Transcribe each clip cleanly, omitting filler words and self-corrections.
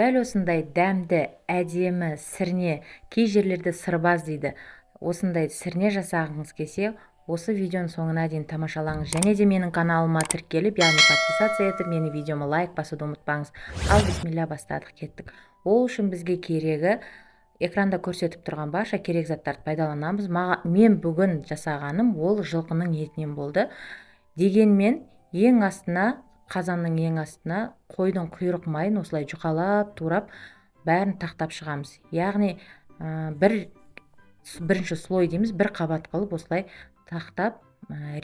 Дәл осындай дәмді, әдемі, сірне, кей жерлерде сырбаз дейді. Осындай сірне жасағыңыз келсе, осы видеоның соңына дейін тамашалаңыз. Және де менің каналыма тіркеліп, яғни подписация етіп, мені видеома лайк басуды ұмытпаңыз. Ал бисмилля, бастадық, кеттік. Ол үшін бізге керегі, экранда көрсетіп тұрған барша керек заттарды пайдаланамыз. Мен бүгін жасағаным ол жылқының етінен болды. Дегенмен ең астына, қазанның ең астына қойдың құйрық майын осылай жұқалап, турап, бәрін тақтап шығамыз. Яғни бірінші слой дейміз, бір қабат қылып осылай тақтап,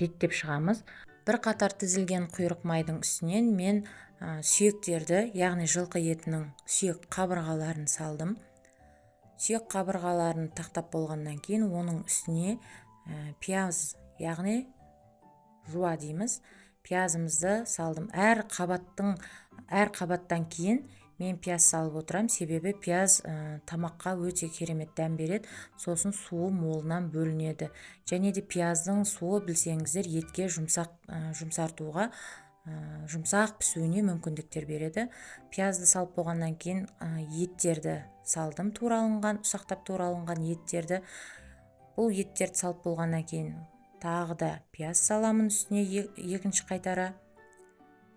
реттеп шығамыз. Бір қатар тізілген құйрық майдың үстінен мен сүйектерді, яғни жылқы етінің сүйек қабырғаларын салдым. Сүйек қабырғаларын тақтап болғаннан кейін оның үстіне пияз, яғни жуа дейміз, пиязымызды салдым. Әр қабаттан кейін мен пияз салып отырам, себебі пияз тамаққа өте керемет дәм береді, сосын суы молынан бөлінеді. Және де пияздың суы, білсеңіздер, етке жұмсартуға, жұмсақ пісуіне мүмкіндіктер береді. Пиязды салып болғаннан кейін еттерді салдым, ұсақтап туралынған еттерді. Бұл еттерді салып болғаннан кейін тағы да пияз саламын үстіне екінші қайтара.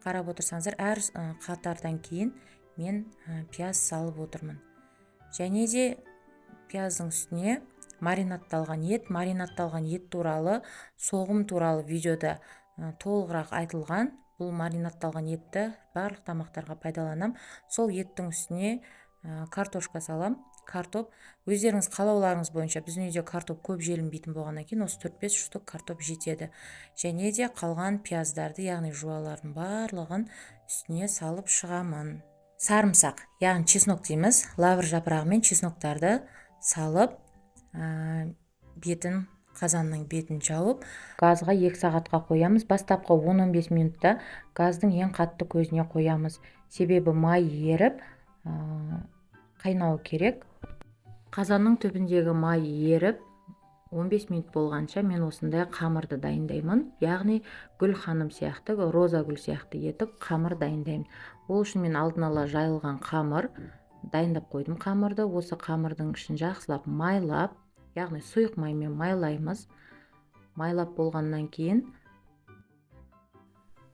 Қарап отырсаңыздар, әр қатардан кейін мен пияз салып отырмын. Және де пияздың үстіне маринатталған ет туралы, соғым туралы видеода толығырақ айтылған. Бұл маринатталған етті барлық тамақтарға пайдаланам. Сол еттің үстіне картошка салам. Картоп, өздеріңіз қалауларыңыз бойынша, біздің үйде картоп көп желінбейтін болғаннан кейін осы 4-5 штук картоп жетеді. Және де қалған пияздарды, яғни жуалардың барлығын үстіне салып шығамын. Сарымсақ, яғни чеснок дейміз, лавр жапырағы мен чесноктарды салып, қазанның бетін жауып, газға 2 сағатқа қоямыз. Бастапқы 10-15 минутта газдың ең қатты көзіне қоямыз. Себебі май еріп, қайнауы керек. Қазанның түбіндегі май еріп, 15 минут болғанша мен осындай қамырды дайындаймын. Яғни гүл ханым сияқты, роза гүл сияқты етіп қамыр дайындаймын. Ол үшін мен алдын ала жайылған қамыр дайындап қойдым. Қамырды осы қамырдың ішін жақсылап майлап, яғни сұйық маймен майлаймыз. Майлап болғаннан кейін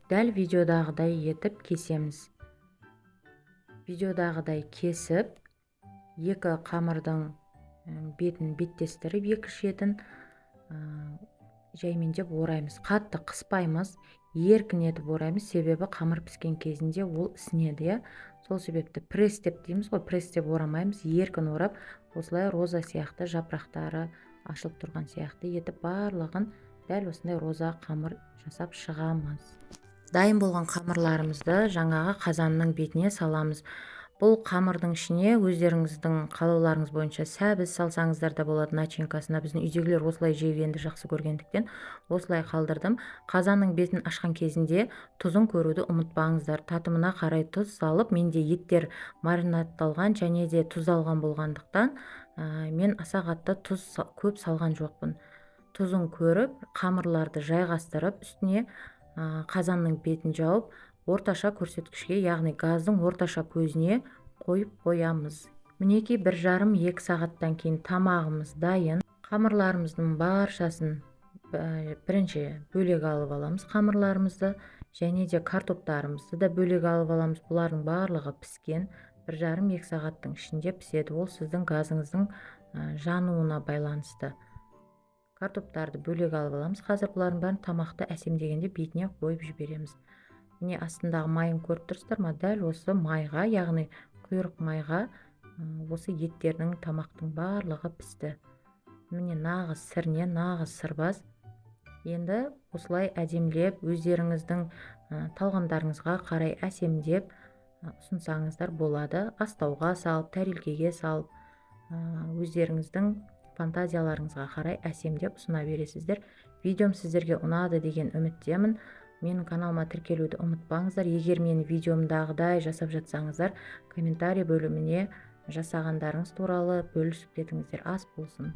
дәл видеодағыдай етіп кесеміз. Видеодағыдай кесіп, екі қамырдың бетін беттестіріп, екі шетін жаймендеп ораймыз. Қатты қыспаймыз, еркін етіп ораймыз, себебі қамыр піскен кезінде ол ісінеді. Сол себепті пресстеп дейміз ғой, пресстеп орамаймыз, еркін орап, осылай роза сияқты жапырақтары ашылып тұрған сияқты етіп барлығын дәл осындай роза қамыр жасап шығамыз. Дайын болған қамырларымызды жаңағы қазанның бетіне саламыз. Бұл қамырдың ішіне өздеріңіздің қалауларыңыз бойынша сәбіз салсаңыздар да болады, начинкасына. Біздің үйдегілер осылай жегенді жақсы көргендіктен осылай қалдырдым. Қазанның бетін ашқан кезінде тұзын көруді ұмытпаңыздар. Татымына қарай тұз салып, менде еттер маринатталған және де тұздалған болғандықтан мен аса қатты тұз көп салған жоқпын. Тұзын көріп, қамырларды жайғастырып, үстіне қазанның бетін жауып, орташа көрсеткішке, яғни газдың орташа көзіне қойып қоямыз. Мінекей 1,5-2 сағаттан кейін тамағымыз дайын. Қамырларымыздың баршасын бірінші бөлек алып аламыз, қамырларымызды, және де картоптарымызды да бөлек алып аламыз. Бұлардың барлығы піскен, 1,5-2 сағаттың ішінде піседі. Ол сіздің газыңыздың жануына байланысты. Картоптарды бөлек алып аламыз. Қазір бұлардың бәрін тамақты әсемдегенде бетіне қойып жібереміз. Міне астындағы майын көріп тұрсыздар ма? Дәл осы майға, яғни құйрық майға осы еттердің, тамақтың барлығы пісті. Міне нағыз сірне, нағыз сырбаз. Енді осылай әдемлеп, өздеріңіздің талғамдарыңызға қарай әсемдеп ұсынсаңыздар болады. Астауға салып, тәрелкеге салып, өздеріңіздің фантазияларыңызға қарай әсемдеп ұсына бересіздер. Видеом сіздерге ұнады деген үміттемін. Менің каналыма тіркелуді ұмытпаңыздар. Егер мені видеомдағыдай жасап жатсаңыздар, комментарий бөліміне жасағандарыңыз туралы бөлісіп кетіңіздер. Ас болсын.